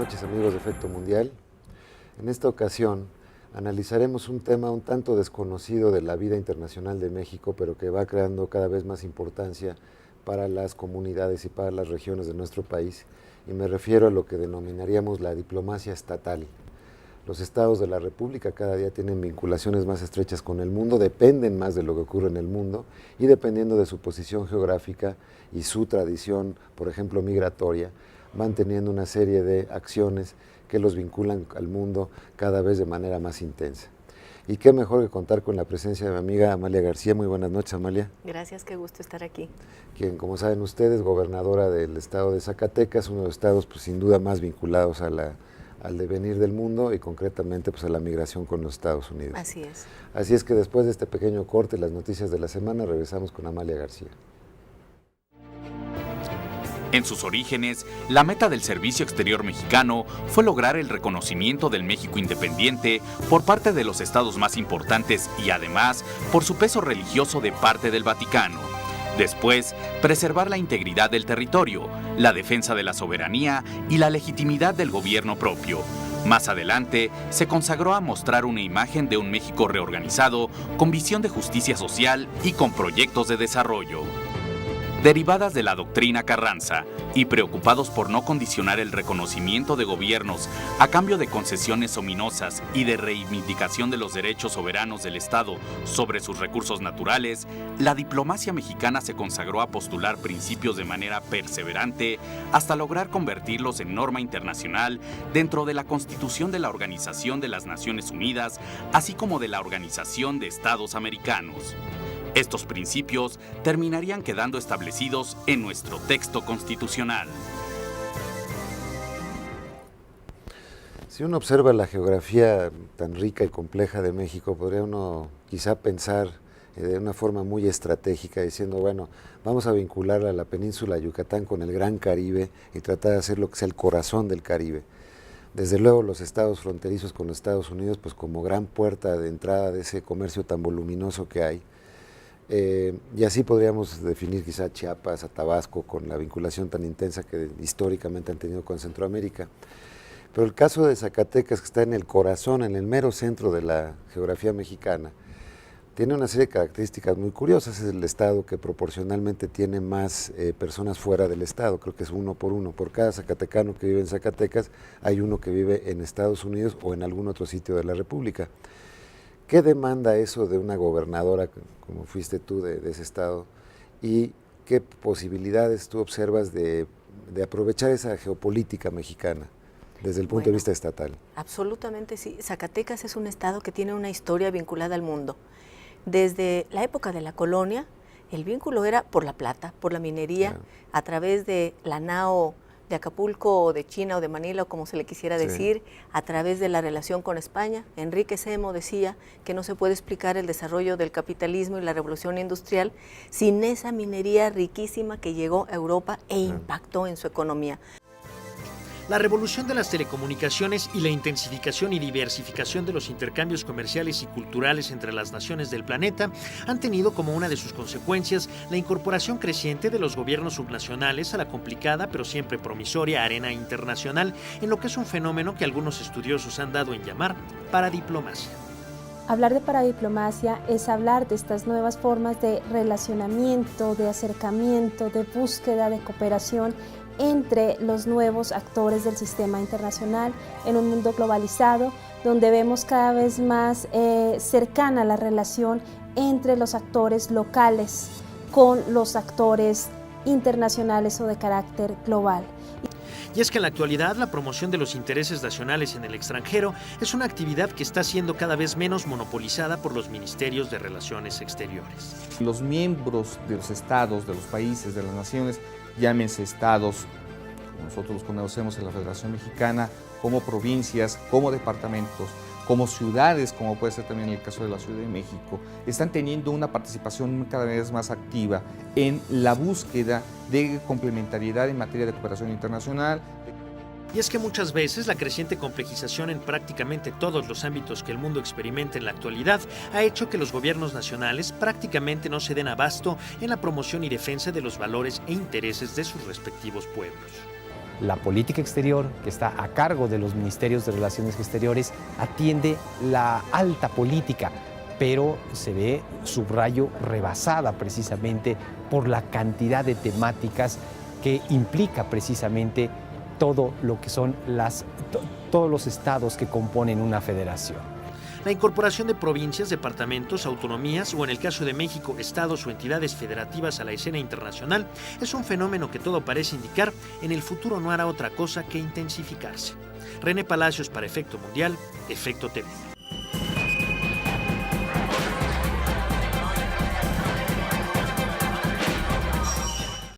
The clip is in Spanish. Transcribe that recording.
noches, amigos de Efecto Mundial. En esta ocasión analizaremos un tema un tanto desconocido de la vida internacional de México, pero que va creando cada vez más importancia para las comunidades y para las regiones de nuestro país, y me refiero a lo que denominaríamos la diplomacia estatal. Los estados de la República cada día tienen vinculaciones más estrechas con el mundo, dependen más de lo que ocurre en el mundo, y dependiendo de su posición geográfica y su tradición, por ejemplo, migratoria, van teniendo una serie de acciones que los vinculan al mundo cada vez de manera más intensa. Y qué mejor que contar con la presencia de mi amiga Amalia García. Muy buenas noches, Amalia. Gracias, qué gusto estar aquí. Quien, como saben ustedes, gobernadora del estado de Zacatecas, uno de los estados pues, sin duda más vinculados al devenir del mundo y concretamente pues, a la migración con los Estados Unidos. Así es. Así es que después de este pequeño corte, las noticias de la semana, regresamos con Amalia García. En sus orígenes, la meta del Servicio Exterior mexicano fue lograr el reconocimiento del México independiente por parte de los estados más importantes y además por su peso religioso de parte del Vaticano. Después, preservar la integridad del territorio, la defensa de la soberanía y la legitimidad del gobierno propio. Más adelante, se consagró a mostrar una imagen de un México reorganizado, con visión de justicia social y con proyectos de desarrollo. Derivadas de la doctrina Carranza y preocupados por no condicionar el reconocimiento de gobiernos a cambio de concesiones ominosas y de reivindicación de los derechos soberanos del Estado sobre sus recursos naturales, la diplomacia mexicana se consagró a postular principios de manera perseverante hasta lograr convertirlos en norma internacional dentro de la Constitución de la Organización de las Naciones Unidas, así como de la Organización de Estados Americanos. Estos principios terminarían quedando establecidos en nuestro texto constitucional. Si uno observa la geografía tan rica y compleja de México, podría uno quizá pensar de una forma muy estratégica, diciendo, bueno, vamos a vincular a la península de Yucatán con el Gran Caribe y tratar de hacer lo que sea el corazón del Caribe. Desde luego los estados fronterizos con los Estados Unidos, pues como gran puerta de entrada de ese comercio tan voluminoso que hay. Y así podríamos definir quizá a Chiapas, a Tabasco, con la vinculación tan intensa que históricamente han tenido con Centroamérica. Pero el caso de Zacatecas, que está en el corazón, en el mero centro de la geografía mexicana, tiene una serie de características muy curiosas. Es el estado que proporcionalmente tiene más personas fuera del estado, creo que es uno. Por cada zacatecano que vive en Zacatecas, hay uno que vive en Estados Unidos o en algún otro sitio de la República. ¿Qué demanda eso de una gobernadora, como fuiste tú, de ese estado? ¿Y qué posibilidades tú observas de aprovechar esa geopolítica mexicana desde el punto de vista estatal? Absolutamente sí. Zacatecas es un estado que tiene una historia vinculada al mundo. Desde la época de la colonia, el vínculo era por la plata, por la minería, claro, a través de la nao de Acapulco o de China o de Manila o como se le quisiera decir, a través de la relación con España. Enrique Semo decía que no se puede explicar el desarrollo del capitalismo y la revolución industrial sin esa minería riquísima que llegó a Europa e impactó en su economía. La revolución de las telecomunicaciones y la intensificación y diversificación de los intercambios comerciales y culturales entre las naciones del planeta han tenido como una de sus consecuencias la incorporación creciente de los gobiernos subnacionales a la complicada pero siempre promisoria arena internacional, en lo que es un fenómeno que algunos estudiosos han dado en llamar paradiplomacia. Hablar de paradiplomacia es hablar de estas nuevas formas de relacionamiento, de acercamiento, de búsqueda, de cooperación entre los nuevos actores del sistema internacional en un mundo globalizado, donde vemos cada vez más cercana la relación entre los actores locales con los actores internacionales o de carácter global. Y es que en la actualidad la promoción de los intereses nacionales en el extranjero es una actividad que está siendo cada vez menos monopolizada por los ministerios de Relaciones Exteriores. Los miembros de los estados, de los países, de las naciones, llámense estados, como nosotros los conocemos en la Federación Mexicana, como provincias, como departamentos, como ciudades, como puede ser también el caso de la Ciudad de México, están teniendo una participación cada vez más activa en la búsqueda de complementariedad en materia de cooperación internacional. Y es que muchas veces la creciente complejización en prácticamente todos los ámbitos que el mundo experimenta en la actualidad ha hecho que los gobiernos nacionales prácticamente no se den abasto en la promoción y defensa de los valores e intereses de sus respectivos pueblos. La política exterior, que está a cargo de los ministerios de Relaciones Exteriores, atiende la alta política, pero se ve, subrayo, rebasada precisamente por la cantidad de temáticas que implica precisamente todo lo que son todos los estados que componen una federación. La incorporación de provincias, departamentos, autonomías o, en el caso de México, estados o entidades federativas a la escena internacional es un fenómeno que todo parece indicar en el futuro no hará otra cosa que intensificarse. René Palacios para Efecto Mundial, Efecto TV.